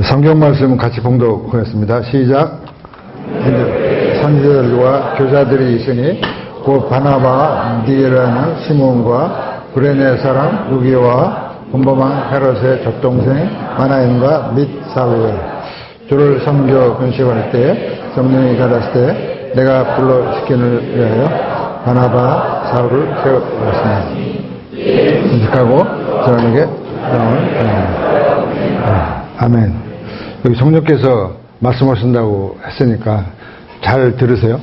성경 말씀 같이 봉독하겠습니다. 시작. 선지자들과 교사들이 있으니 곧 바나바와 니게라는 시몬과 구레네 사람 루기와 본범왕 헤롯의 젖동생 마나엔과 및 사울 주를 섬겨 근심할 때 성령이 가랐을 때 내가 불러 시키는 위하여 바나바 사울을 세웠으니 인식하고 저에게 사랑을 전합니다. 아멘. 여기 성령께서 말씀하신다고 했으니까 잘 들으세요.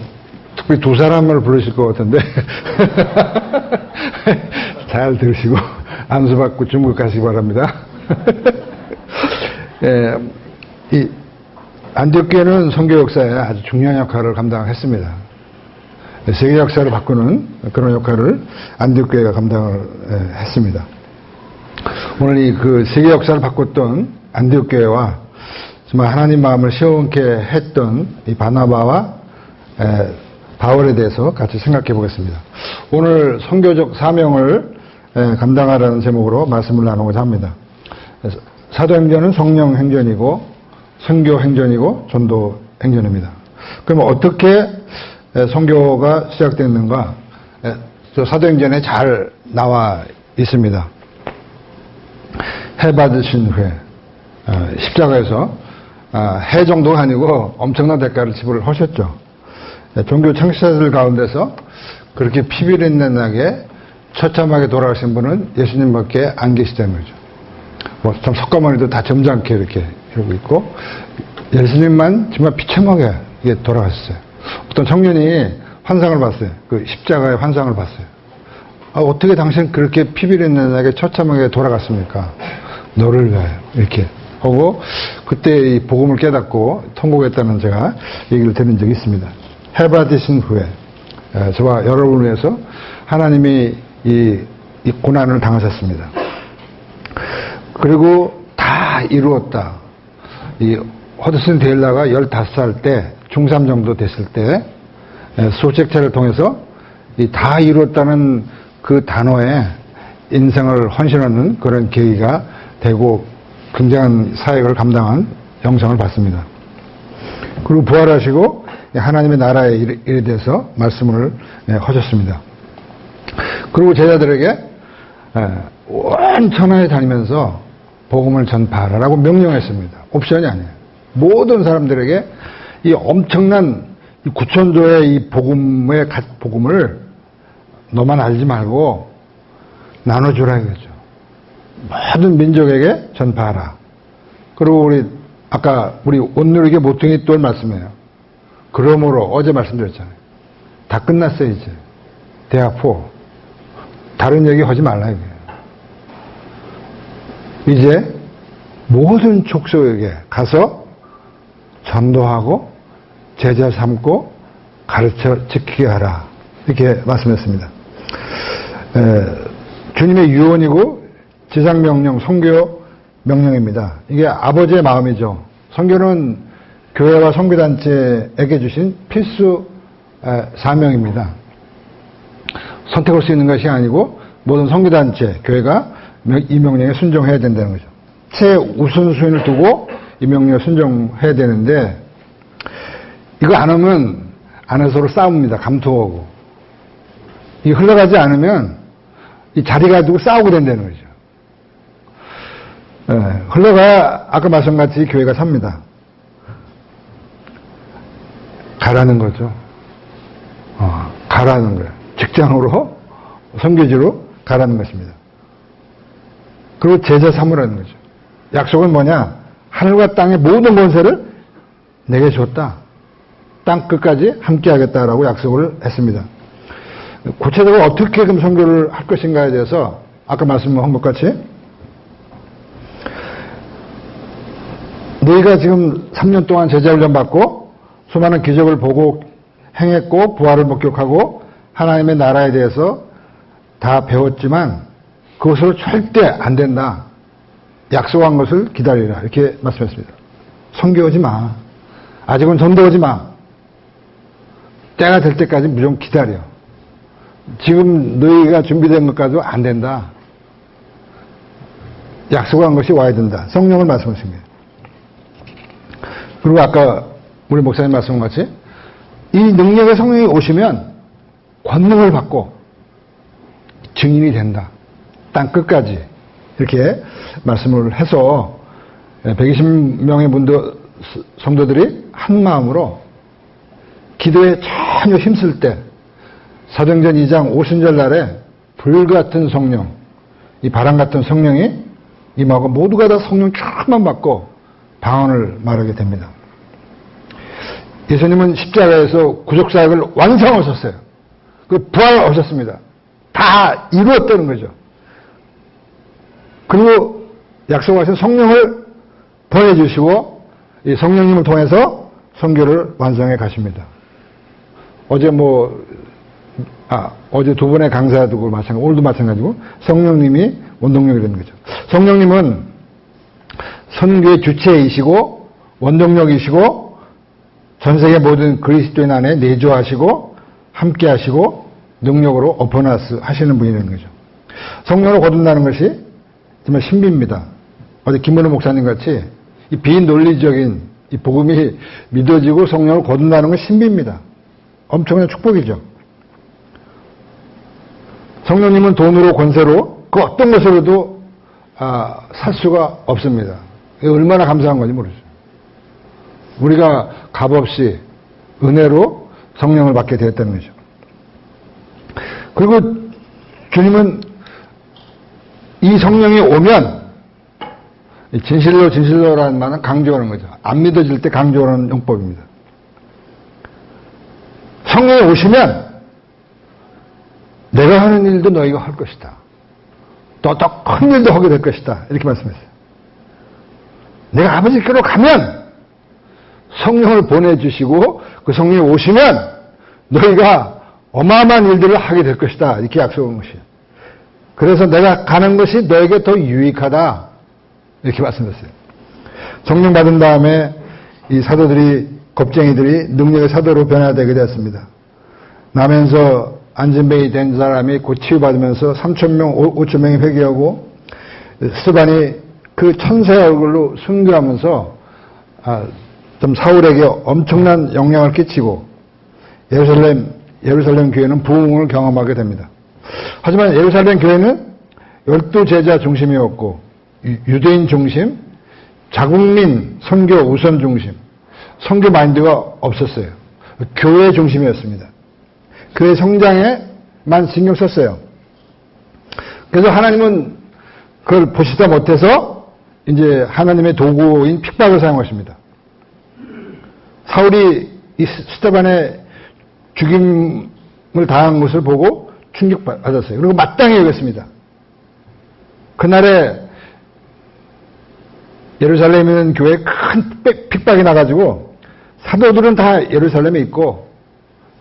특별히 두 사람을 부르실 것 같은데 잘 들으시고 안수받고 중국가시기 바랍니다. 이 안디옥교회는 선교 역사에 아주 중요한 역할을 감당했습니다. 세계 역사를 바꾸는 그런 역할을 안디옥교회가 감당을 했습니다. 오늘 이 그 세계 역사를 바꿨던 안디옥교회와 정말 하나님 마음을 시원케 했던 이 바나바와 바울에 대해서 같이 생각해 보겠습니다. 오늘 선교적 사명을 감당하라는 제목으로 말씀을 나누고자 합니다. 사도행전은 성령 행전이고 선교 행전이고 전도 행전입니다. 그럼 어떻게 선교가 시작됐는가? 사도행전에 잘 나와 있습니다. 해 받으신 후에 십자가에서 해 정도가 아니고 엄청난 대가를 지불하셨죠. 종교 창시자들 가운데서 그렇게 피비린내나게 처참하게 돌아가신 분은 예수님밖에 안 계시다는 거죠. 뭐 참 석가모니도 다 점잖게 이렇게 이러고 있고 예수님만 정말 비참하게 돌아가셨어요. 어떤 청년이 환상을 봤어요. 그 십자가의 환상을 봤어요. 어떻게 당신 그렇게 피비린내나게 처참하게 돌아갔습니까? 너를 위하여 이렇게 하고 그때 이 복음을 깨닫고 통곡했다는 제가 얘기를 들은 적이 있습니다. 해 받으신 후에 저와 여러분을 위해서 하나님이 이 고난을 당하셨습니다. 그리고 다 이루었다. 이 허드슨 데일러가 15살 때 중3 정도 됐을 때 소책자를 통해서 이 다 이루었다는 그 단어에 인생을 헌신하는 그런 계기가 되고 굉장한 사역을 감당한 영상을 봤습니다. 그리고 부활하시고 하나님의 나라의 일에 대해서 말씀을 하셨습니다. 그리고 제자들에게 온 천하에 다니면서 복음을 전파하라고 명령했습니다. 옵션이 아니에요. 모든 사람들에게 이 엄청난 이 9천조의 이 복음을 너만 알지 말고 나눠주라 이거죠. 모든 민족에게 전파하라. 그리고 우리 온누리교 모퉁이 또 말씀이에요. 그러므로 어제 말씀드렸잖아요. 다 끝났어요 이제. 대학포. 다른 얘기 하지 말라 이거예요. 이제 모든 족속에게 가서 전도하고 제자 삼고 가르쳐 지키게 하라. 이렇게 말씀했습니다. 주님의 유언이고 지상명령, 선교 명령입니다. 이게 아버지의 마음이죠. 선교는 교회와 선교단체에게 주신 필수 사명입니다. 선택할 수 있는 것이 아니고 모든 선교단체, 교회가 이 명령에 순종해야 된다는 거죠. 최우선순위를 두고 이 명령에 순종해야 되는데 이거 안 하면 안에서 서로 싸웁니다. 감투하고. 이 흘러가지 않으면 이 자리 가지고 싸우게 된다는 거죠. 흘러가야 아까 말씀같이 교회가 삽니다. 가라는 거죠. 가라는 거예요. 직장으로 선교지로 가라는 것입니다. 그리고 제자 삼으라는 거죠. 약속은 뭐냐? 하늘과 땅의 모든 권세를 내게 줬다. 땅 끝까지 함께 하겠다라고 약속을 했습니다. 구체적으로 어떻게 그럼 선교를 할 것인가에 대해서 아까 말씀한 것 같이 너희가 지금 3년 동안 제자훈련 받고 수많은 기적을 보고 행했고 부활을 목격하고 하나님의 나라에 대해서 다 배웠지만 그것으로 절대 안 된다. 약속한 것을 기다리라. 이렇게 말씀했습니다. 선교하지 마. 아직은 전도하지 마. 때가 될 때까지 무조건 기다려. 지금 너희가 준비된 것까지도 안 된다. 약속한 것이 와야 된다. 성령을 말씀하신 거예요. 그리고 아까 우리 목사님 말씀한 같이 이 능력의 성령이 오시면 권능을 받고 증인이 된다. 땅 끝까지. 이렇게 말씀을 해서 120명의 성도들이 한 마음으로 기도에 전혀 힘쓸 때 사도행전 2장 오순절 날에 불같은 성령, 이 바람 같은 성령이 임하고 모두가 다 성령 충만 받고 방언을 말하게 됩니다. 예수님은 십자가에서 구속사역을 완성하셨어요. 그 부활하셨습니다. 다 이루었다는 거죠. 그리고 약속하신 성령을 보내주시고 이 성령님을 통해서 선교를 완성해 가십니다. 어제 두 분의 강사도 마찬가지고 오늘도 마찬가지고 성령님이 원동력이 되는 거죠. 성령님은 선교의 주체이시고 원동력이시고 전 세계 모든 그리스도인 안에 내주하시고 함께 하시고 능력으로 어퍼나스 하시는 분이라는 거죠. 성령으로 거듭나는 것이 정말 신비입니다. 어제 김문호 목사님 같이 이 비논리적인 이 복음이 믿어지고 성령을 거듭나는 건 신비입니다. 엄청난 축복이죠. 성령님은 돈으로 권세로 그 어떤 것으로도 살 수가 없습니다. 얼마나 감사한 건지 모르죠. 우리가 값없이 은혜로 성령을 받게 되었다는 거죠. 그리고 주님은 이 성령이 오면 진실로라는 말은 강조하는 거죠. 안 믿어질 때 강조하는 용법입니다. 성령이 오시면 내가 하는 일도 너희가 할 것이다. 또 더 큰 일도 하게 될 것이다. 이렇게 말씀했어요. 내가 아버지께로 가면 성령을 보내주시고 그 성령이 오시면 너희가 어마어마한 일들을 하게 될 것이다. 이렇게 약속한 것이에요. 그래서 내가 가는 것이 너에게 더 유익하다. 이렇게 말씀했어요. 성령 받은 다음에 이 사도들이, 겁쟁이들이 능력의 사도로 변화되게 되었습니다. 나면서 안진뱅이 된 사람이 곧 치유받으면서 3,000명, 5,000명이 회개하고 스데반이 그 천사의 얼굴로 순교하면서 좀 사울에게 엄청난 영향을 끼치고 예루살렘 교회는 부흥을 경험하게 됩니다. 하지만 예루살렘 교회는 12제자 중심이었고 유대인 중심, 자국민 선교 우선 중심, 선교 마인드가 없었어요. 교회 중심이었습니다. 교회 성장에만 신경 썼어요. 그래서 하나님은 그걸 보시다 못해서 이제 하나님의 도구인 핍박을 사용하십니다. 사울이 이 스데반의 죽임을 당한 것을 보고 충격받았어요. 그리고 마땅히 여겼습니다. 그날에 예루살렘에 있는 교회에 큰 핍박이 나가지고 사도들은 다 예루살렘에 있고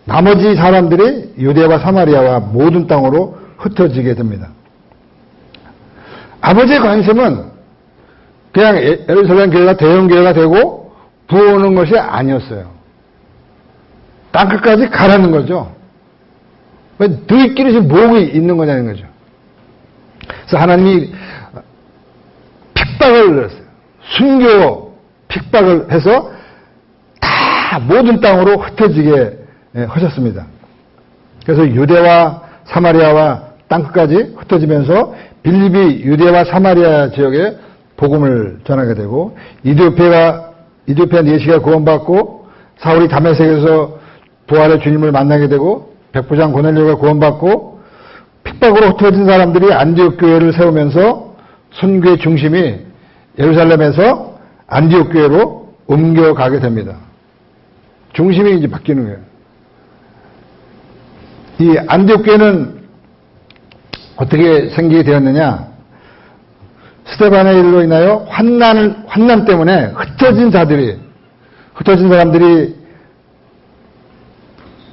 나머지 사람들이 유대와 사마리아와 모든 땅으로 흩어지게 됩니다. 아버지의 관심은 그냥 예루살렘 교회가 대형 교회가 되고 부어오는 것이 아니었어요. 땅끝까지 가라는 거죠. 너희끼리 지금 뭐하고 있는 거냐는 거죠. 그래서 하나님이 핍박을 늘었어요. 순교 핍박을 해서 다 모든 땅으로 흩어지게 하셨습니다. 그래서 유대와 사마리아와 땅끝까지 흩어지면서 빌립이 유대와 사마리아 지역에 복음을 전하게 되고 이디오피아 내시가 구원받고 사울이 다메섹에서 부활의 주님을 만나게 되고 백부장 고넬료가 구원받고 핍박으로 흩어진 사람들이 안디옥 교회를 세우면서 선교의 중심이 예루살렘에서 안디옥 교회로 옮겨가게 됩니다. 중심이 이제 바뀌는 거예요. 이 안디옥 교회는 어떻게 생기게 되었느냐? 스데반의 일로 인하여 환난 때문에 흩어진 사람들이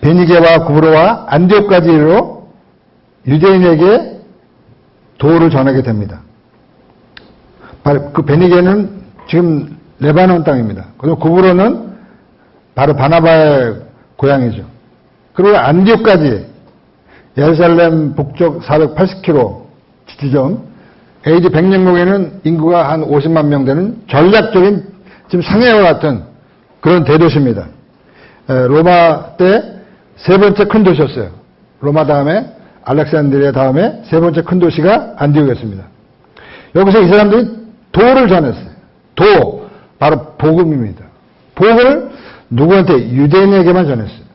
베니게와 구브로와 안디옥까지 이르러 유대인에게 도를 전하게 됩니다. 그 베니게는 지금 레바논 땅입니다. 그리고 구브로는 바로 바나바의 고향이죠. 그리고 안디옥까지 예루살렘 북쪽 480km 지점 AD 100년경에는 인구가 한 50만 명 되는 전략적인 지금 상해와 같은 그런 대도시입니다. 로마 때 세 번째 큰 도시였어요. 로마 다음에 알렉산드리아 다음에 세 번째 큰 도시가 안디옥이었습니다. 여기서 이 사람들이 도를 전했어요. 도, 바로 복음입니다. 복음을 누구한테? 유대인에게만 전했어요.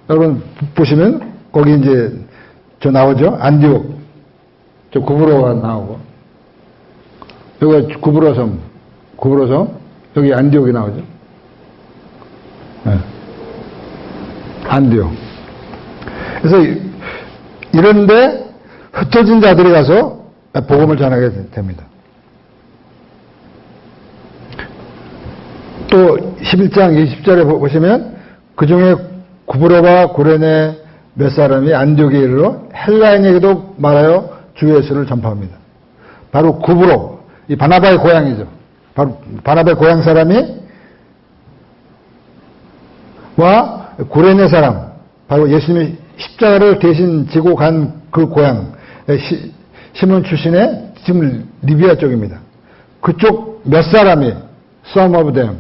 여러분 보시면 거기 이제 저 나오죠? 안디옥. 저 구브로가 나오고. 여기가 구브로섬. 여기 안디옥이 나오죠? 네. 안디옥. 그래서 이런데 흩어진 자들이 가서 복음을 전하게 됩니다. 또 11장 20절에 보시면 그 중에 구브로와 구레네 몇 사람이 안디옥에 이르러 헬라인에게도 말하여 주 예수를 전파합니다. 바로 구브로, 이 바나바의 고향이죠. 바로 바나바의 고향 사람이 와 구레네 사람, 바로 예수님이 십자가를 대신 지고 간 그 고향, 시몬 출신의 지금 리비아 쪽입니다. 그쪽 몇 사람이 some of them,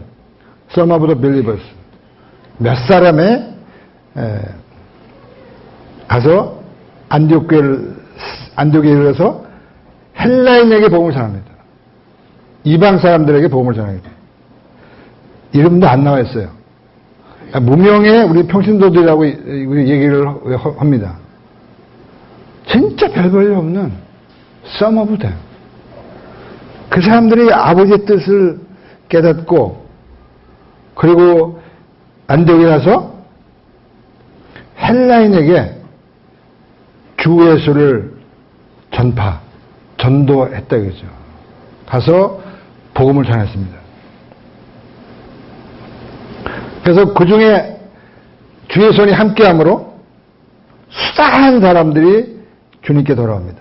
some of the believers 몇 사람의 가서 안디옥에 이르러서 헬라인에게 복음을 전합니다. 이방 사람들에게 복음을 전합니다. 이름도 안 나와 있어요. 무명의 우리 평신도들이라고 얘기를 합니다. 진짜 별볼일 없는 some of them. 그 사람들이 아버지의 뜻을 깨닫고 그리고 안디옥에 가서 헬라인에게 주 예수를 전도했다 이거죠. 가서 복음을 전했습니다. 그래서 그 중에 주의 손이 함께함으로 수많은 사람들이 주님께 돌아옵니다.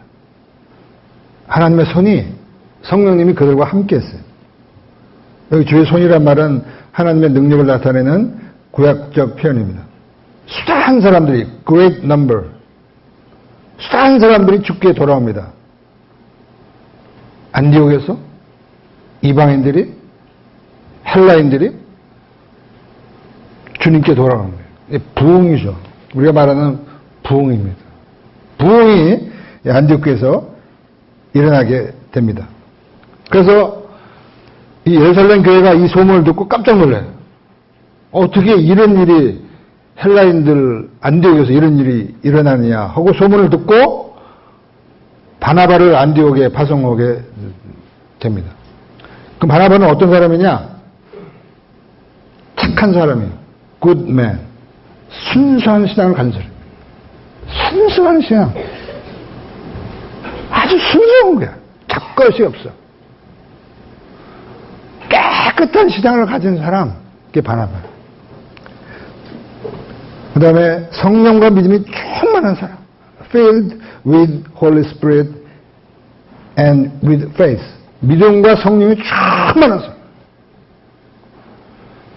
하나님의 손이, 성령님이 그들과 함께했어요. 여기 주의 손이란 말은 하나님의 능력을 나타내는 구약적 표현입니다. 수많은 사람들이, great number, 수많은 사람들이 주께 돌아옵니다. 안디옥에서 이방인들이, 헬라인들이 주님께 돌아오는 거예요. 부흥이죠. 우리가 말하는 부흥입니다. 부흥이 안디옥에서 일어나게 됩니다. 그래서 이 예루살렘 교회가 이 소문을 듣고 깜짝 놀라요. 어떻게 이런 일이 헬라인들 안디옥에서 이런 일이 일어나느냐 하고 소문을 듣고 바나바를 안디옥에 파송하게 됩니다. 그럼 바나바는 어떤 사람이냐? 착한 사람이에요. good man. 순수한 신앙을 가진 사람. 순수한 신앙. 아주 순수한 거야. 착것이 없어. 깨끗한 신앙을 가진 사람. 그게 바나바. 그 다음에 성령과 믿음이 충만한 사람. filled with Holy Spirit and with faith. 믿음과 성령이 충만한 사람.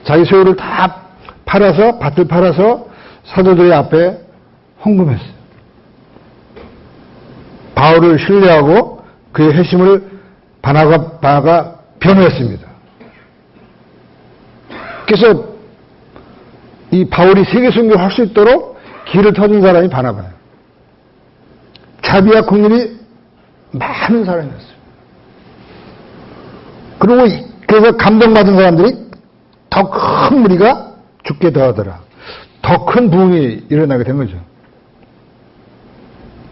자기 소유를 다 팔아서, 밭을 팔아서 사도들의 앞에 헌금했어요. 바울을 신뢰하고 그의 회심을 바나바가 변호했습니다. 그래서 이 바울이 세계 선교를 할 수 있도록 길을 터준 사람이 바나바예요. 자비와 긍휼이 많은 사람이었어요. 그리고 그래서 감동받은 사람들이 더 큰 무리가 죽게 더하더라. 더 큰 부흥이 일어나게 된 거죠.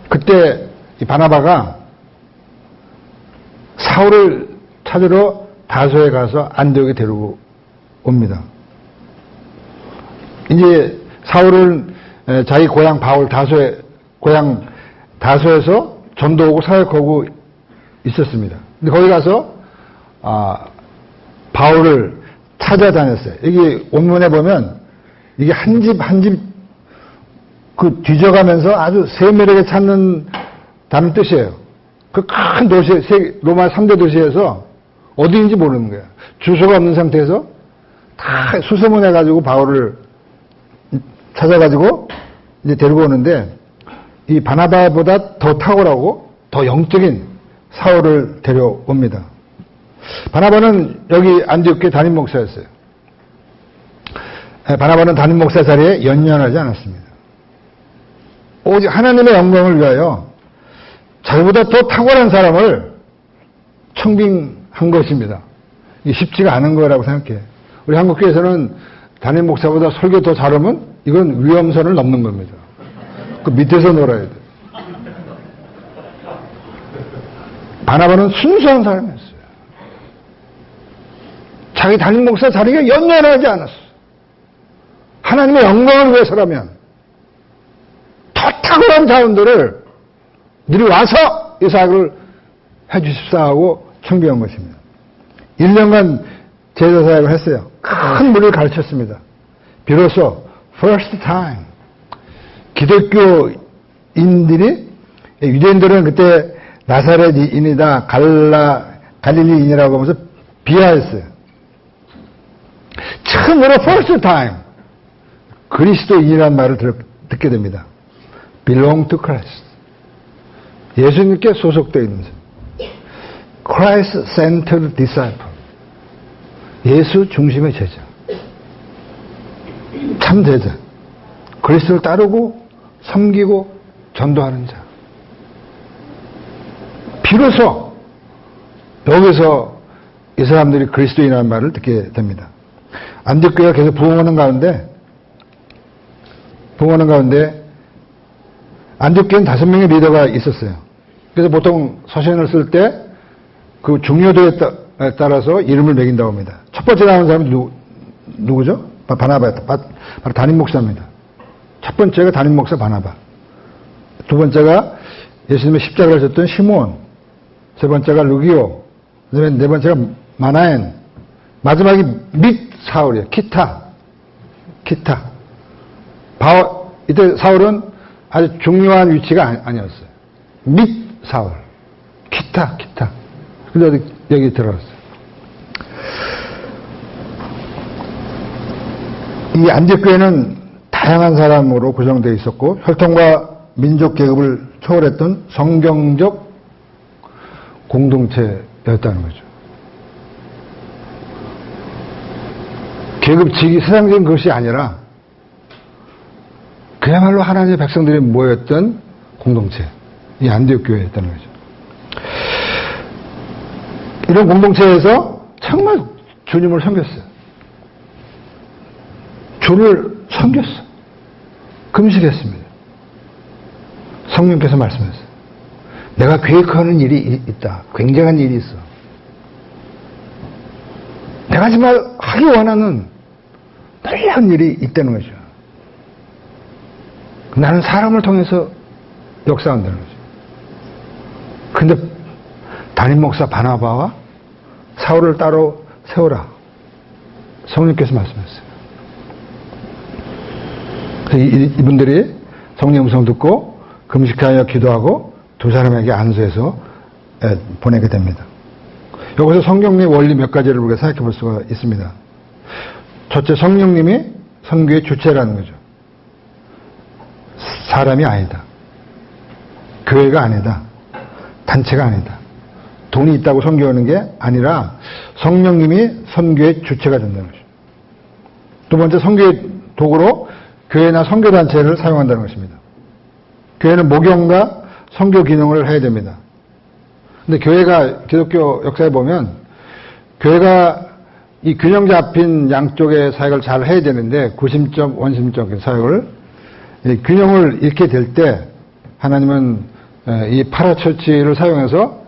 그때 이 바나바가 사울을 찾으러 다소에 가서 안디옥에 데리고 옵니다. 이제 사울은 자기 고향 고향 다소에서 전도하고 사역하고 있었습니다. 근데 거기 가서 바울을 찾아다녔어요. 여기 원문에 보면 이게 한 집 한 집 그 뒤져가면서 아주 세밀하게 찾는다는 뜻이에요. 그 큰 도시, 로마 3대 도시에서 어디인지 모르는 거예요. 주소가 없는 상태에서 다 수소문해가지고 바울을 찾아가지고 이제 데리고 오는데 이 바나바보다 더 탁월하고 더 영적인 사울을 데려옵니다. 바나바는 여기 안디옥 교회 담임 목사였어요. 바나바는 담임 목사 자리에 연연하지 않았습니다. 오직 하나님의 영광을 위하여 자기보다 더 탁월한 사람을 청빙한 것입니다. 이게 쉽지가 않은 거라고 생각해요. 우리 한국교회에서는 담임 목사보다 설교 더 잘하면 이건 위험선을 넘는 겁니다. 그 밑에서 놀아야 돼. 바나바는 순수한 사람이었어요. 자기 담임 목사 자리에 연연하지 않았어. 하나님의 영광을 위해서라면 더 탁월한 자원들을 너희 와서 이 사역을 해주십사 하고 청빙한 것입니다. 1년간 제자 사역을 했어요. 큰 무리를 가르쳤습니다. 비로소 first time 기독교인들이, 유대인들은 그때 나사렛인이다, 갈릴리인이라고 하면서 비하했어요. 처음으로 first time 그리스도인이라는 말을 듣게 됩니다. belong to Christ. 예수님께 소속되어 있는 사람. Christ-centered disciple. 예수 중심의 제자. 참 제자. 그리스도를 따르고 섬기고 전도하는 자. 비로소 여기서 이 사람들이 그리스도인이라는 말을 듣게 됩니다. 안디옥교회가 계속 부흥하는 가운데 안디옥교회는 5명의 리더가 있었어요. 그래서 보통 서신을 쓸 때 그 중요도에 따라서 이름을 매긴다고 합니다. 첫 번째 나오는 사람이 누구죠? 바나바였다. 바로 담임 목사입니다. 첫 번째가 담임 목사 바나바. 두 번째가 예수님의 십자가를 졌던 시몬. 세 번째가 루기오. 네 번째가 마나엔. 마지막이 및 사울이에요. 기타. 이때 사울은 아주 중요한 위치가 아니었어요. 및 사울. 기타. 그래서 여기 들어갔어요. 이 안디옥교회는 다양한 사람으로 구성되어 있었고 혈통과 민족 계급을 초월했던 성경적 공동체였다는 거죠. 계급직이 세상적인 것이 아니라 그야말로 하나님의 백성들이 모였던 공동체, 이 안디옥교회였다는 거죠. 이런 공동체에서 정말 주님을 섬겼어요. 주를 섬겼어. 금식했습니다. 성령께서 말씀하셨어요. 내가 계획하는 일이 있다. 굉장한 일이 있어. 내가 정말 하기 원하는 놀라운 일이 있다는 거죠. 나는 사람을 통해서 역사한다는 거죠. 근데 담임 목사 바나바와 사울을 따로 세워라. 성령께서 말씀하셨어요. 이분들이 성령 음성 듣고 금식하여 기도하고 두 사람에게 안수해서 보내게 됩니다. 여기서 성령의 원리 몇 가지를 우리가 생각해 볼 수가 있습니다. 첫째, 성령님이 선교의 주체라는 거죠. 사람이 아니다. 교회가 아니다. 단체가 아니다. 돈이 있다고 선교하는 게 아니라 성령님이 선교의 주체가 된다는 거죠. 두 번째, 선교의 도구로 교회나 선교단체를 사용한다는 것입니다. 교회는 목용과 선교 기능을 해야 됩니다. 근데 교회가 기독교 역사에 보면 교회가 이 균형 잡힌 양쪽의 사역을 잘 해야 되는데 구심적, 원심적 사역을 균형을 잃게 될 때 하나님은 이 파라처치를 사용해서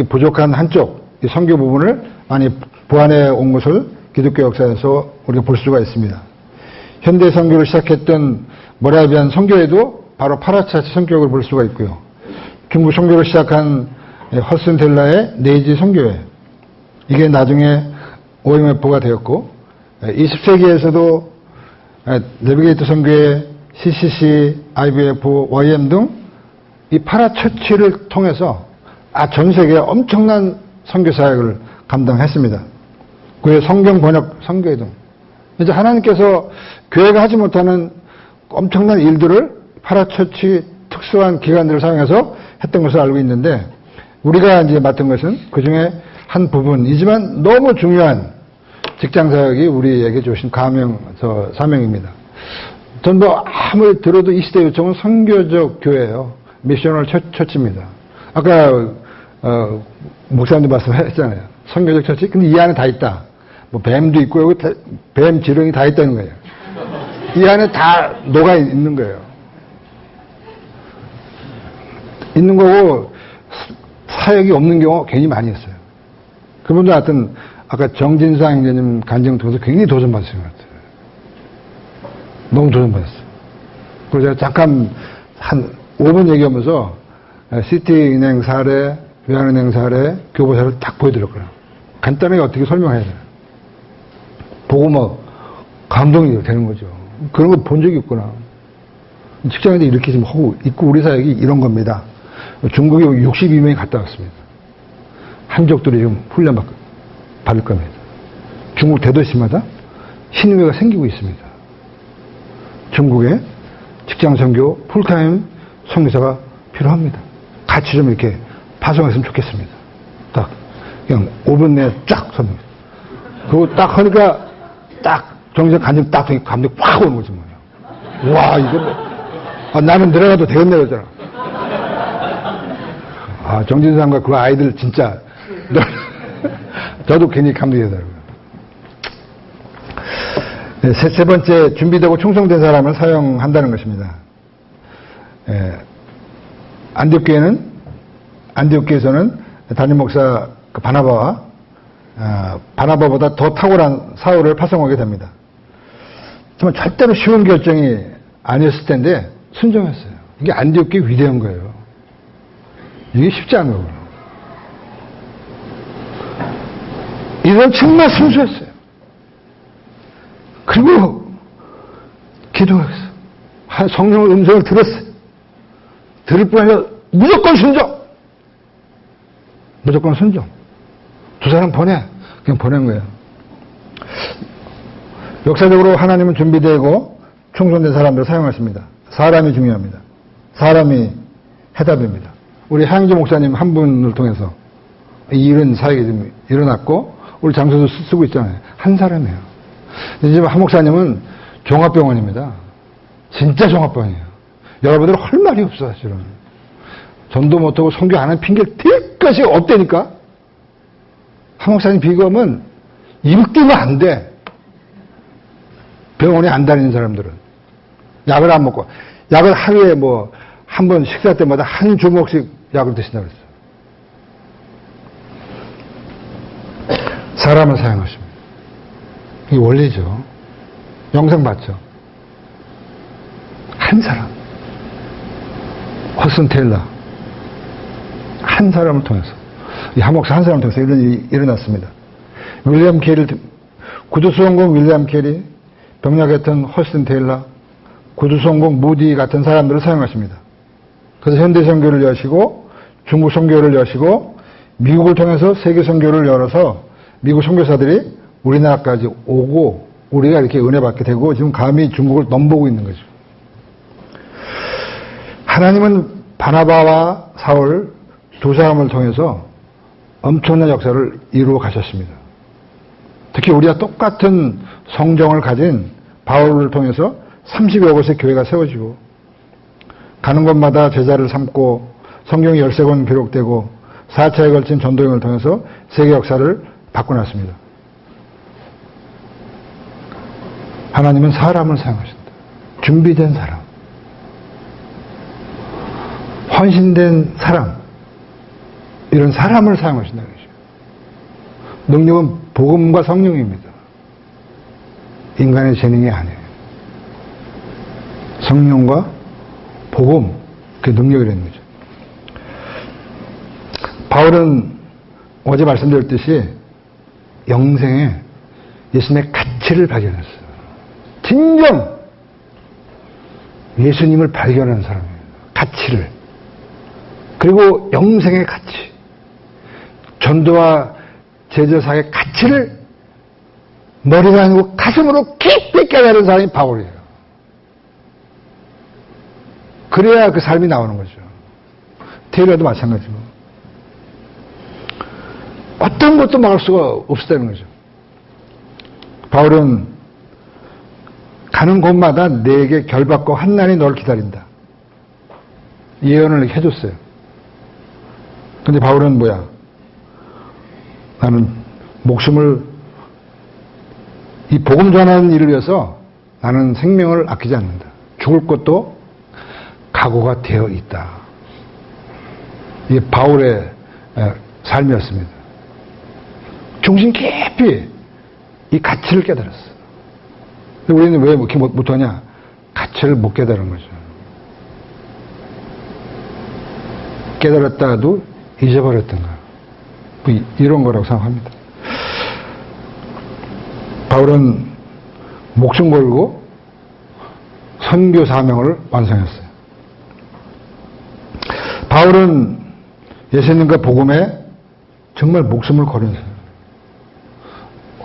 부족한 한쪽 선교 부분을 많이 보완해 온 것을 기독교 역사에서 우리가 볼 수가 있습니다. 현대 선교를 시작했던 모라비안 선교회도 바로 파라처치 선교를 볼 수가 있고요. 중국 선교를 시작한 허슨 텔라의 네이지 선교회, 이게 나중에 OMF가 되었고 20세기에서도 내비게이터 선교회, CCC, IBF, YM 등 이 파라처치를 통해서 전 세계에 엄청난 선교 사역을 감당했습니다. 그의 성경 번역 선교회 등 이제 하나님께서 교회가 하지 못하는 엄청난 일들을 파라처치 특수한 기관들을 사용해서 했던 것을 알고 있는데 우리가 이제 맡은 것은 그 중에 한 부분이지만 너무 중요한 직장사역이 우리에게 주신 사명입니다. 전 아무리 들어도 이 시대 요청은 선교적 교회예요. 미셔널 처치입니다. 아까 목사님도 말씀하셨잖아요. 선교적 처치? 근데 이 안에 다 있다. 뭐 뱀도 있고 여기 뱀 지렁이 다 있다는 거예요. 이 안에 다 녹아 있는 거예요. 있는 거고 사역이 없는 경우가 굉장히 많이 있어요. 그분들 하여튼 아까 정진상 형제님 간증 통해서 굉장히 도전받으신 것 같아요. 너무 도전받았어요. 그래서 제가 잠깐 한 5분 얘기하면서 시티은행 사례, 외환은행 사례, 교보사를 딱 보여드렸거든요. 간단하게 어떻게 설명해야 돼요. 보고 막 감동이 되는 거죠. 그런 거 본 적이 없구나. 직장인들 이렇게 지금 하고 있고 우리 사역이 이런 겁니다. 중국에 62명이 갔다 왔습니다. 한족들이 지금 훈련 받을 겁니다. 중국 대도시마다 신의회가 생기고 있습니다. 전국에 직장 선교 풀타임 선교사가 필요합니다. 같이 좀 이렇게 파송했으면 좋겠습니다. 딱 그냥 5분 내에 쫙 설명. 그리고 딱 하니까 딱 정신 간증 딱 감독이 확 오는 거지 뭐야. 와 이거 나는 내려가도 되겠네 그러잖아. 정진상과 그 아이들 진짜 저도 괜히 감동이 되더라고요. 네, 세 번째 준비되고 충성된 사람을 사용한다는 것입니다. 안디옥교에서는 담임 목사 바나바보다 더 탁월한 사울을 파송하게 됩니다. 정말 절대로 쉬운 결정이 아니었을 텐데 순종했어요. 이게 안디옥교의 위대한 거예요. 이게 쉽지 않은 거예요. 이건 정말 순수했어요. 그리고 기도했어요. 성령의 음성을 들었어요. 들을 뿐 아니라 무조건 순종. 무조건 순종. 두 사람 그냥 보낸 거예요. 역사적으로 하나님은 준비되고 충성된 사람들을 사용하십니다. 사람이 중요합니다. 사람이 해답입니다. 우리 하영재 목사님 한 분을 통해서 이 일은 사역이 좀 일어났고 우리 장소도 쓰고 있잖아요. 한 사람이에요. 지금 한 목사님은 종합병원입니다. 진짜 종합병원이에요. 여러분들 할 말이 없어 사실은. 전도 못하고 선교 안 하는 핑계를 댈 것이 없다니까. 한 목사님 비검은 입 띄면 안 돼. 병원에 안 다니는 사람들은. 약을 안 먹고. 약을 하루에 한 번 식사 때마다 한 주먹씩 약을 드신다고 그랬어요. 사람을 사용하십니다. 이게 원리죠. 영상 봤죠? 한 사람. 허슨 테일러. 한 사람을 통해서. 이 한목사 한 사람을 통해서 이런 일이 일어났습니다. 구두수원공 윌리엄 캐리, 병약했던 허슨 테일러, 구두수원공 무디 같은 사람들을 사용하십니다. 그래서 현대 선교를 여시고 중국 선교를 여시고 미국을 통해서 세계 선교를 열어서 미국 선교사들이 우리나라까지 오고 우리가 이렇게 은혜 받게 되고 지금 감히 중국을 넘보고 있는 거죠. 하나님은 바나바와 사울 두 사람을 통해서 엄청난 역사를 이루어 가셨습니다. 특히 우리와 똑같은 성정을 가진 바울을 통해서 30여 곳의 교회가 세워지고 가는 곳마다 제자를 삼고 성경이 13권 기록되고 4차에 걸친 전도행을 통해서 세계 역사를 바꿔놨습니다. 하나님은 사람을 사용하신다. 준비된 사람. 헌신된 사람. 이런 사람을 사용하신다는 것이죠. 능력은 복음과 성령입니다. 인간의 재능이 아니에요. 성령과 복음, 그게 능력이라는 거죠. 바울은 어제 말씀드렸듯이 영생에 예수님의 가치를 발견했어요. 진정 예수님을 발견하는 사람이에요. 가치를. 그리고 영생의 가치. 전도와 제자사의 가치를 머리가 아니고 가슴으로 깊이 깨달은 사람이 바울이에요. 그래야 그 삶이 나오는 거죠. 테일러도 마찬가지고. 어떤 것도 막을 수가 없었다는 거죠. 바울은 가는 곳마다 내게 결박과 환난이 너를 기다린다. 예언을 해줬어요. 근데 바울은 뭐야? 나는 목숨을 이 복음 전하는 일을 위해서 나는 생명을 아끼지 않는다. 죽을 것도 각오가 되어 있다. 이게 바울의 삶이었습니다. 중심 깊이 이 가치를 깨달았어. 근데 우리는 왜 이렇게 못하냐? 가치를 못 깨달은 거죠. 깨달았다가도 잊어버렸던가. 뭐 이런 거라고 생각합니다. 바울은 목숨 걸고 선교 사명을 완성했어요. 바울은 예수님과 복음에 정말 목숨을 걸었어요.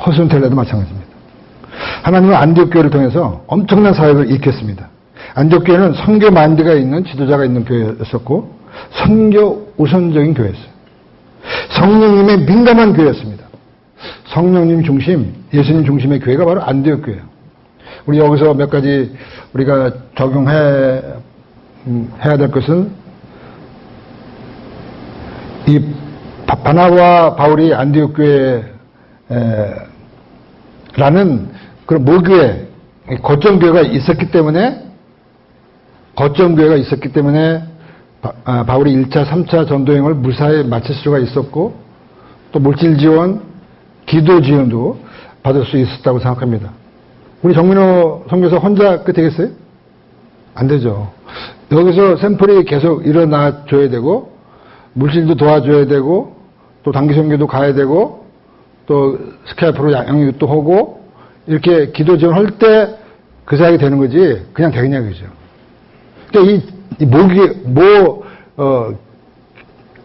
허순텔레도 마찬가지입니다. 하나님은 안디옥 교회를 통해서 엄청난 사역을 일으켰습니다. 안디옥 교회는 선교 만대가 있는 지도자가 있는 교회였었고 선교 우선적인 교회였어요. 성령님의 민감한 교회였습니다. 성령님 중심, 예수님 중심의 교회가 바로 안디옥 교회예요. 우리 여기서 몇 가지 우리가 적용해야 될 것은 이 바나바와 바울이 안디옥 교회라는 그런 모교회, 거점교회가 있었기 때문에 바울이 1차, 3차 전도행을 무사히 마칠 수가 있었고 또 물질 지원, 기도 지원도 받을 수 있었다고 생각합니다. 우리 정민호 선교사 혼자 그 되겠어요? 안 되죠. 여기서 샘플이 계속 일어나 줘야 되고 물질도 도와줘야 되고 또 단기 선교도 가야 되고 또 스카이프로 양육도 하고 이렇게 기도 지원할 때 그 사역이 되는 거지 그냥 되겠냐 그죠. 그러니까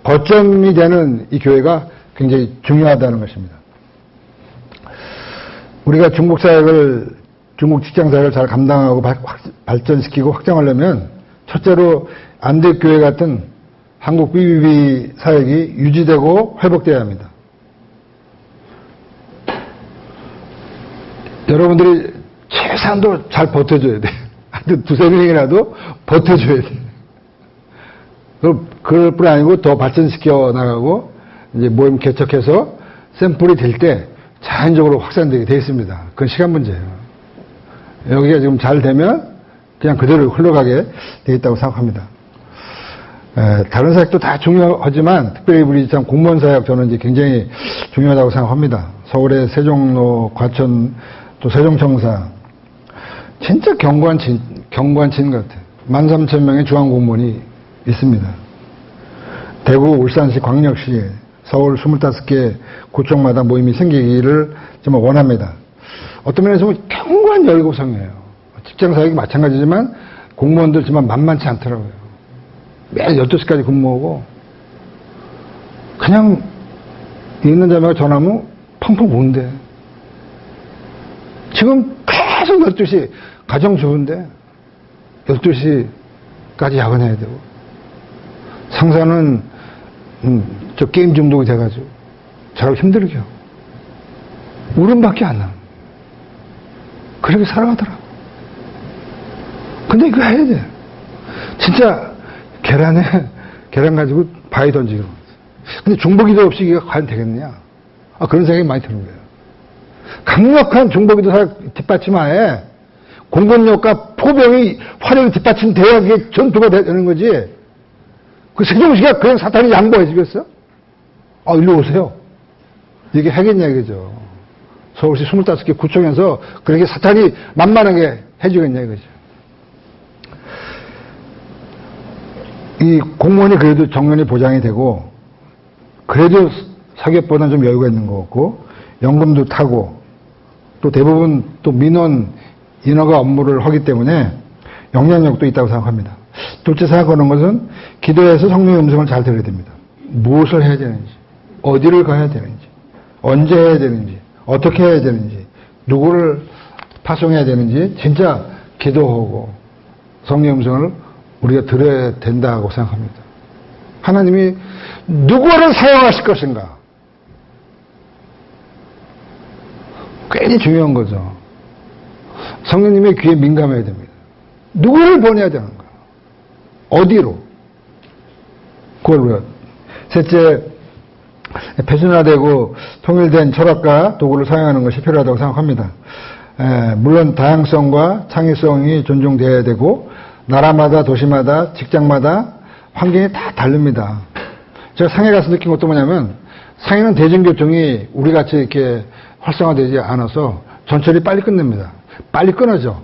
거점이 되는 이 교회가 굉장히 중요하다는 것입니다. 우리가 중국 직장 사역을 잘 감당하고 발전시키고 확장하려면 첫째로 안디옥 교회 같은 한국 BBB 사역이 유지되고 회복되어야 합니다. 여러분들이 최소한도 잘 버텨줘야 돼. 하여튼 두세 명이라도 버텨줘야 돼. 그럴 뿐 아니고 더 발전시켜 나가고 이제 모임 개척해서 샘플이 될 때 자연적으로 확산되게 되어 있습니다. 그건 시간 문제예요. 여기가 지금 잘 되면 그냥 그대로 흘러가게 되어 있다고 생각합니다. 다른 사역도 다 중요하지만 특별히 우리 참 공무원 사역 저는 이제 굉장히 중요하다고 생각합니다. 서울의 세종로, 과천, 또 세종청사 진짜 경관친 같아요. 13,000명의 중앙공무원이 있습니다. 대구, 울산시, 광역시, 서울 25개 구청마다 모임이 생기기를 정말 원합니다. 어떤 면에서 보면 경관 열고성이에요. 직장 사역이 마찬가지지만 공무원들 정말 만만치 않더라고요. 매일 12시까지 근무하고 그냥 있는 자매가 전화하면 펑펑 우는데 지금 계속 12시 가정주부인데 12시까지 야근해야 되고 상사는 저 게임 중독이 돼가지고 저라고 힘들게 하고 울음밖에 안 나요. 그렇게 살아가더라고. 근데 이거 해야 돼. 진짜 계란 가지고 바위 던지고. 근데 중보기도 없이 이게 과연 되겠느냐? 그런 생각이 많이 드는 거예요. 강력한 중보기도 뒷받침하에 공권력과 포병이 화력이 뒷받침돼야 그게 전투가 되는 거지. 그 세종시가 그냥 사탄이 양보해 주겠어? 일로 오세요. 이게 하겠냐 이거죠. 서울시 25개 구청에서 그렇게 사탄이 만만하게 해주겠냐 이거죠. 이 공무원이 그래도 정년이 보장이 되고 그래도 사기업보다는 좀 여유가 있는 것 같고 연금도 타고 또 대부분 또 민원 인허가 업무를 하기 때문에 영향력도 있다고 생각합니다. 둘째 생각하는 것은 기도에서 성령의 음성을 잘 들어야 됩니다. 무엇을 해야 되는지, 어디를 가야 되는지, 언제 해야 되는지, 어떻게 해야 되는지, 누구를 파송해야 되는지 진짜 기도하고 성령의 음성을 우리가 들어야 된다고 생각합니다. 하나님이 누구를 사용하실 것인가? 굉장히 중요한 거죠. 성령님의 귀에 민감해야 됩니다. 누구를 보내야 되는 거야? 어디로? 그걸 셋째, 표준화되고 통일된 철학과 도구를 사용하는 것이 필요하다고 생각합니다. 물론 다양성과 창의성이 존중되어야 되고 나라마다 도시마다 직장마다 환경이 다 다릅니다. 제가 상해 가서 느낀 것도 뭐냐면 상해는 대중교통이 우리같이 이렇게 활성화되지 않아서 전철이 빨리 끝납니다. 빨리 끊어져.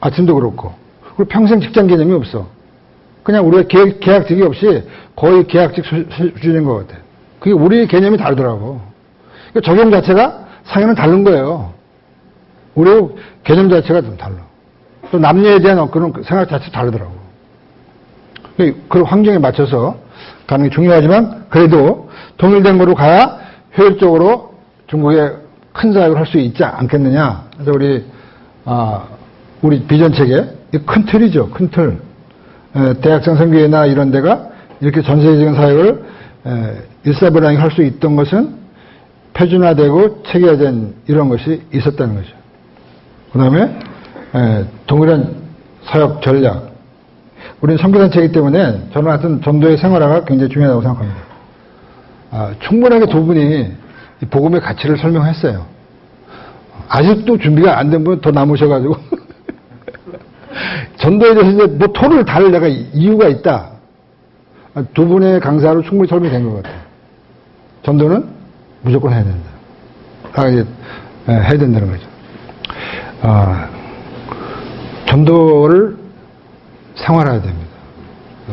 아침도 그렇고. 그리고 평생 직장 개념이 없어. 그냥 우리가 계약직이 없이 거의 계약직 수준인 것 같아. 그게 우리 개념이 다르더라고. 그러니까 적용 자체가 상해는 다른 거예요. 우리 개념 자체가 좀 달라. 또 남녀에 대한 그런 생각 자체도 다르더라고. 그 환경에 맞춰서 가는 게 중요하지만 그래도 통일된 거로 가야 효율적으로 중국에 큰 사역을 할 수 있지 않겠느냐. 그래서 우리 비전 체계, 큰 틀이죠. 큰 틀. 대학생 선교회나 이런 데가 이렇게 전 세계적인 사역을 일사불란하게 할 수 있던 것은 표준화되고 체계화된 이런 것이 있었다는 거죠. 그 다음에 동일한 사역 전략. 우리는 선교단체이기 때문에 저는 하여튼 전도의 생활화가 굉장히 중요하다고 생각합니다. 충분하게 두 분이 이 복음의 가치를 설명했어요. 아직도 준비가 안 된 분 더 남으셔가지고 전도에 대해서 이제 뭐 토를 달 내가 이유가 있다. 두 분의 강사로 충분히 설명된 것 같아요. 전도는 무조건 해야 된다. 이제 해야 된다는 거죠. 전도를 생활해야 됩니다.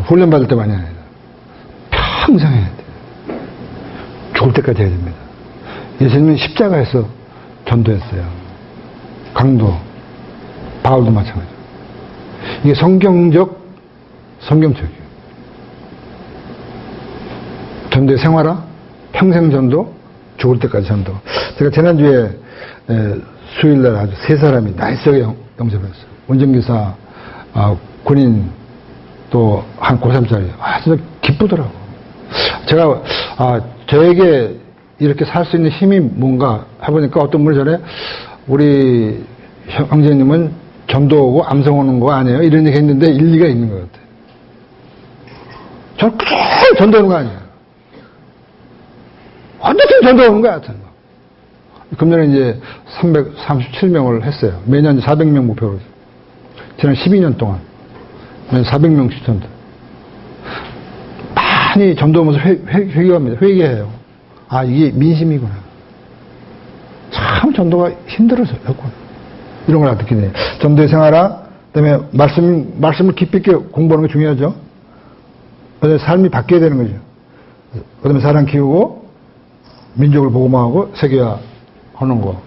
훈련 받을 때 많이 해야 돼요. 평생 해야 돼요. 죽을 때까지 해야 됩니다. 예수님은 십자가에서 전도했어요. 강도, 바울도 마찬가지예요. 이게 성경적이에요. 전도의 생활화, 평생 전도, 죽을 때까지 전도. 제가 지난주에 수요일날 아주 세 사람이 나이스하게 영접을 했어요. 운전기사, 군인, 또 한 고3짜리. 진짜 기쁘더라고. 제가, 저에게 이렇게 살 수 있는 힘이 뭔가 해보니까 어떤 분이 전에 우리 형제님은 전도 오고 암송 오는 거 아니에요? 이런 얘기 했는데 일리가 있는 것 같아요. 저는 그냥 전도 오는 거 아니에요. 언제쯤 전도 오는 거야, 하여튼. 금년에 이제 337명을 했어요. 매년 400명 목표로. 지난 12년 동안. 매년 400명씩 전도. 많이 전도 오면서 회개합니다. 회개해요. 이게 민심이구나. 참 전도가 힘들어서요. 이런 걸 느끼게 돼요. 전도의 생활화, 그 다음에 말씀을 깊이 있게 공부하는 게 중요하죠. 그 다음에 삶이 바뀌어야 되는 거죠. 그 다음에 사람 키우고, 민족을 복음화하고, 세계화 하는 거.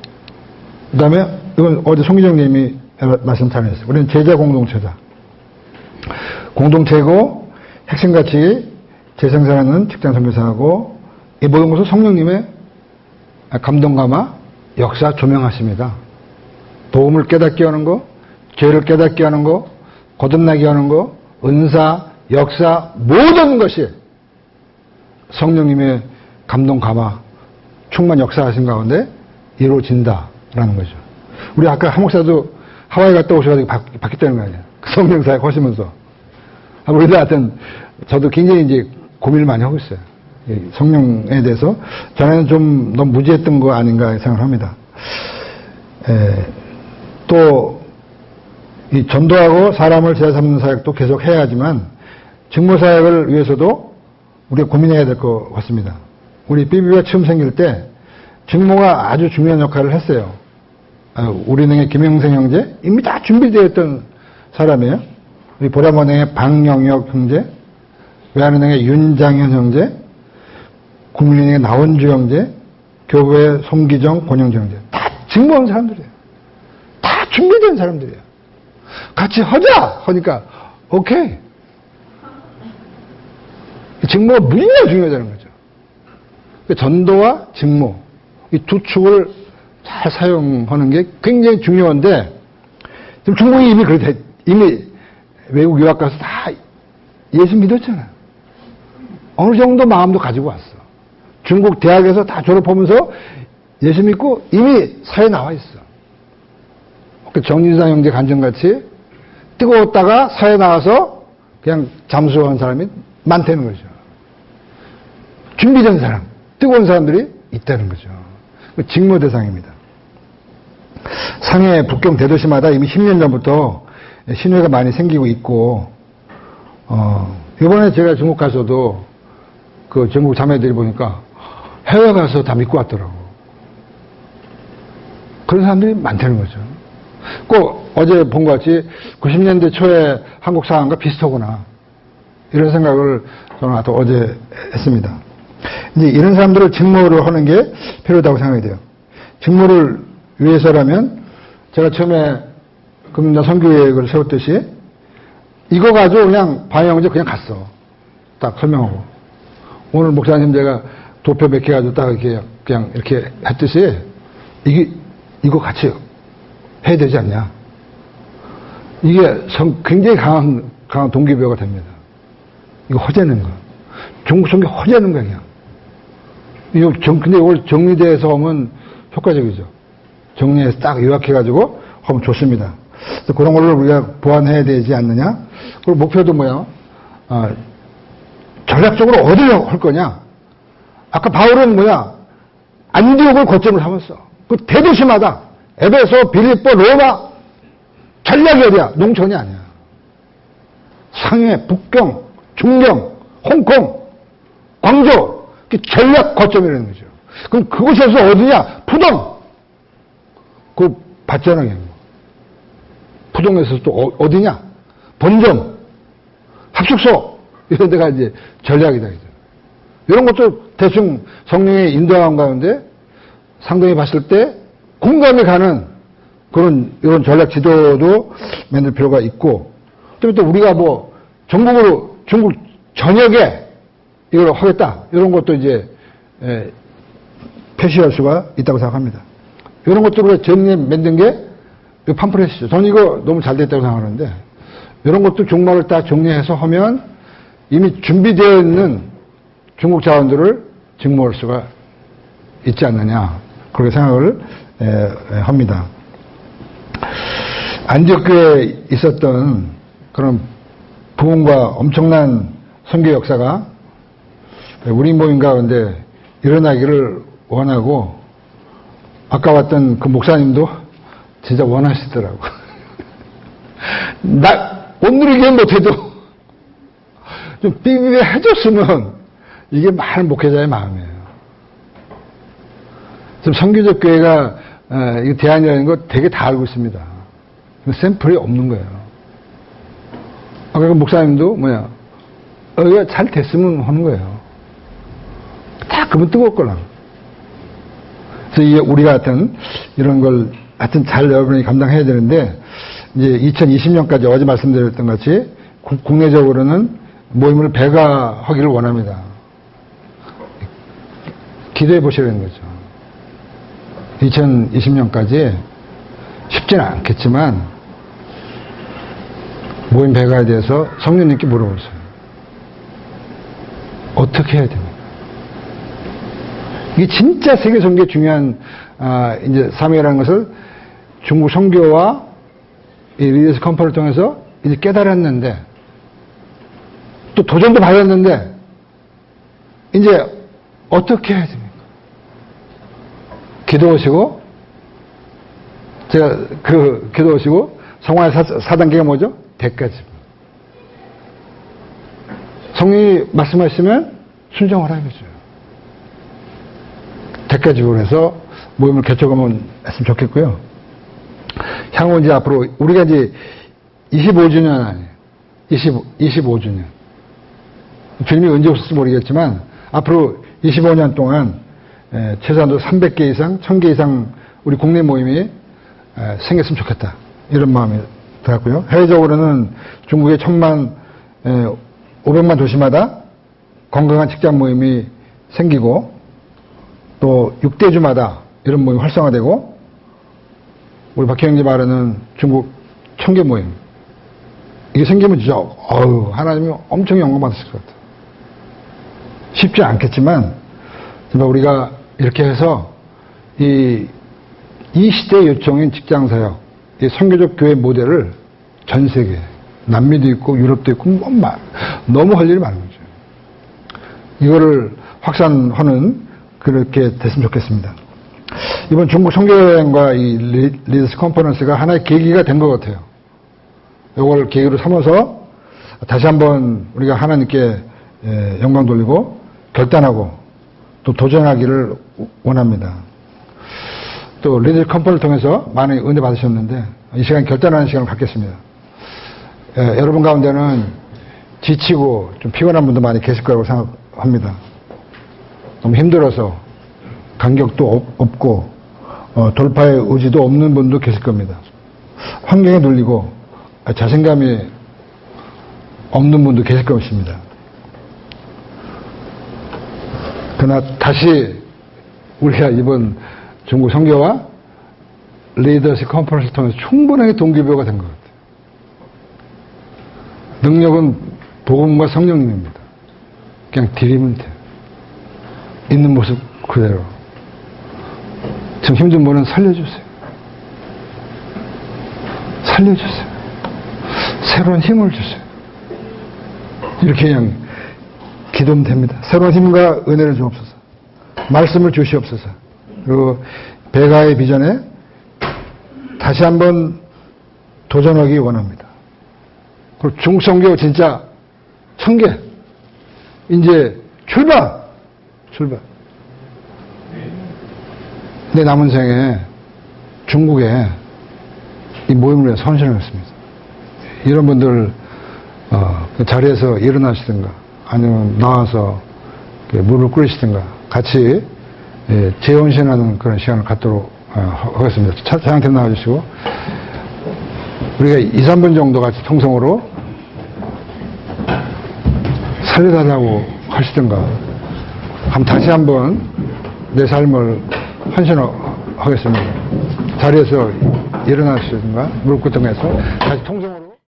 그 다음에, 이건 어제 송기정 님이 말씀 잘했어요. 우리는 제자 공동체다. 공동체고, 핵심가치, 재생산하는 직장 선교사하고, 이 모든 것을 성령님의 감동감화, 역사 조명하십니다. 복음을 깨닫게 하는 거, 죄를 깨닫게 하는 거, 거듭나게 하는 거, 은사, 역사, 모든 것이 성령님의 감동감화, 충만 역사하신 가운데 이루어진다라는 거죠. 우리 아까 한 목사도 하와이 갔다 오셔가지고 바뀌었다는 거 아니에요. 성령 사역 하시면서. 우리도 하여튼 저도 굉장히 이제 고민을 많이 하고 있어요. 성령에 대해서. 전에는 좀 너무 무지했던 거 아닌가 생각을 합니다. 또, 이 전도하고 사람을 제자 삼는 사역도 계속 해야 하지만, 직무 사역을 위해서도 우리가 고민해야 될 것 같습니다. 우리 삐삐가 처음 생길 때, 직무가 아주 중요한 역할을 했어요. 우리은행의 김영생 형제, 이미 다 준비되어 있던 사람이에요. 우리 보라은행의 박영혁 형제, 외환은행의 윤장현 형제, 국민은행의 나원주 형제, 교부의 송기정, 권영주 형제. 다 직무한 사람들이에요. 다 준비된 사람들이에요. 같이 하자! 하니까, 오케이. 직무가 무지하게 중요하다는 거죠. 전도와 직무, 이 두 축을 잘 사용하는 게 굉장히 중요한데, 지금 중국이 이미 외국 유학 가서 다 예수 믿었잖아요. 어느 정도 마음도 가지고 왔어. 중국 대학에서 다 졸업하면서 예수 믿고 이미 사회에 나와 있어. 그 정진상 형제 간증같이 뜨거웠다가 사회에 나와서 그냥 잠수한 사람이 많다는 거죠. 준비된 사람, 뜨거운 사람들이 있다는 거죠. 직무 대상입니다. 상해 북경 대도시마다 이미 10년 전부터 신회가 많이 생기고 있고, 이번에 제가 중국 가서도 그 전국 자매들이 보니까 해외 가서 다 믿고 왔더라고. 그런 사람들이 많다는 거죠. 꼭 어제 본 것 같이 90년대 초에 한국 상황과 비슷하구나. 이런 생각을 저는 어제 했습니다. 이제 이런 사람들을 직무를 하는 게 필요하다고 생각이 돼요. 직무를 위해서라면 제가 처음에 금융자 선교계획을 세웠듯이 이거 가지고 그냥 방영제 그냥 갔어. 딱 설명하고. 오늘 목사님 제가 도표 몇 개 가지고 딱 이렇게 그냥 이렇게 했듯이 이거 같이 해야 되지 않냐. 이게 굉장히 강한 동기부여가 됩니다. 이거 허재는 거. 중국 선교 허재는 거 그냥. 근데 이걸 정리돼서 하면 효과적이죠. 정리해서 딱 요약해가지고 하면 좋습니다. 그래서 그런 걸로 우리가 보완해야 되지 않느냐. 그리고 목표도 뭐야? 전략적으로 어디를 할 거냐? 아까 바울은 뭐야? 안디옥을 거점을 삼았어. 그 대도시마다 에베소, 빌립보, 로마 전략이 어디야? 농촌이 아니야. 상해, 북경, 중경, 홍콩, 광주 전략 거점이라는 거죠. 그럼 그곳에서 어디냐? 푸동. 그 봤잖아요. 푸동에서 또 어디냐? 본점, 합숙소 이런 데가 이제 전략이다. 이런 것도 대충 성령의 인도함 가운데 상당히 봤을 때 공감이 가는 이런 전략 지도도 만들 필요가 있고, 또 우리가 뭐 전국으로 중국 전역에 이걸 하겠다 이런 것도 이제 표시할 수가 있다고 생각합니다. 이런 것들을 정리해 만든 게 이 팜플렛이죠. 저는 이거 너무 잘 됐다고 생각하는데, 이런 것도 종말을 딱 정리해서 하면 이미 준비되어 있는 중국 자원들을 직무할 수가 있지 않느냐, 그렇게 생각을 합니다. 안디옥교에 있었던 그런 부흥과 엄청난 선교 역사가 우리 모임 가운데 일어나기를 원하고, 아까 왔던 그 목사님도 진짜 원하시더라고. 못 누리게 못해도 좀 삐삐삐 해줬으면 이게 많은 목회자의 마음이에요. 지금 선교적 교회가 이 대안이라는 거 되게 다 알고 있습니다. 샘플이 없는 거예요. 아까 그 목사님도 이거 잘 됐으면 하는 거예요. 다 그분 뜨거울 거라. 그래서 우리 같은 이런 걸 하여튼 잘 여러분이 감당해야 되는데, 이제 2020년까지 어제 말씀드렸던 것 같이 국내적으로는 모임을 배가하기를 원합니다. 기도해 보시라는 거죠. 2020년까지 쉽지는 않겠지만 모임 배가에 대해서 성령님께 물어보세요. 어떻게 해야 됩니까? 이게 진짜 세계 선교에 중요한 이제 사명이라는 것을 중국 선교와 이 리더스 컨퍼를 통해서 이제 깨달았는데, 또 도전도 받았는데, 이제 어떻게 해야 됩니까? 기도하시고, 제가 기도하시고, 성화의 4단계가 뭐죠? 대가집. 성령이 말씀하시면 순종하라 이거죠. 대가집으로 해서 모임을 개척하면 했으면 좋겠고요. 향후 이제 앞으로 우리가 이제 25주년 아니에요. 25주년. 주님이 언제 오실지 모르겠지만 앞으로 25년 동안 최소한도 300개 이상, 1000개 이상 우리 국내 모임이 생겼으면 좋겠다. 이런 마음이 들었고요. 해외적으로는 중국의 1000만, 500만 도시마다 건강한 직장 모임이 생기고, 또 6대주마다 이런 모임이 활성화되고, 우리 박희 형제 말하는 중국 1000개 모임, 이게 생기면 진짜 하나님이 엄청 영광 받으실 것 같아요. 쉽지 않겠지만 정말 우리가 이렇게 해서 이 시대의 요청인 직장사역, 이 선교적 교회 모델을 전 세계, 남미도 있고 유럽도 있고 너무 할 일이 많은 거죠. 이거를 확산하는 그렇게 됐으면 좋겠습니다. 이번 중국 선교여행과 이 리더스 컨퍼런스가 하나의 계기가 된 것 같아요. 이걸 계기로 삼아서 다시 한번 우리가 하나님께 영광 돌리고 결단하고 또 도전하기를 원합니다. 또 리더스 컨퍼런스를 통해서 많은 은혜 받으셨는데 이 시간 결단하는 시간을 갖겠습니다. 여러분 가운데는 지치고 좀 피곤한 분도 많이 계실 거라고 생각합니다. 너무 힘들어서 간격도 없고 돌파의 의지도 없는 분도 계실 겁니다. 환경에 눌리고 자신감이 없는 분도 계실 것입니다. 그러나 다시 우리가 이번 중국 선교와 리더십 컨퍼런스를 통해서 충분하게 동기부여가 된 것 같아요. 능력은 복음과 성령님입니다. 그냥 드리면 돼요. 있는 모습 그대로. 지금 힘든 분은 살려주세요. 살려주세요. 새로운 힘을 주세요. 이렇게 그냥 기도하면 됩니다. 새로운 힘과 은혜를 주옵소서. 말씀을 주시옵소서. 그리고 배가의 비전에 다시 한번 도전하기 원합니다. 그리고 중국 선교 진짜 1000개. 이제 출발! 내 남은 생에 중국에 이 모임을 위해 헌신을 했습니다. 이런 분들 그 자리에서 일어나시든가 아니면 나와서 물을 끓이시든가 같이 재헌신하는 그런 시간을 갖도록 하겠습니다. 차장팀 나와주시고 우리가 2, 3분 정도 같이 통성으로 살려달라고 하시든가 한번 다시 한번 내 삶을 헌신하겠습니다. 자리에서 일어나시든가 무릎 꿇든가 해서 다시 통성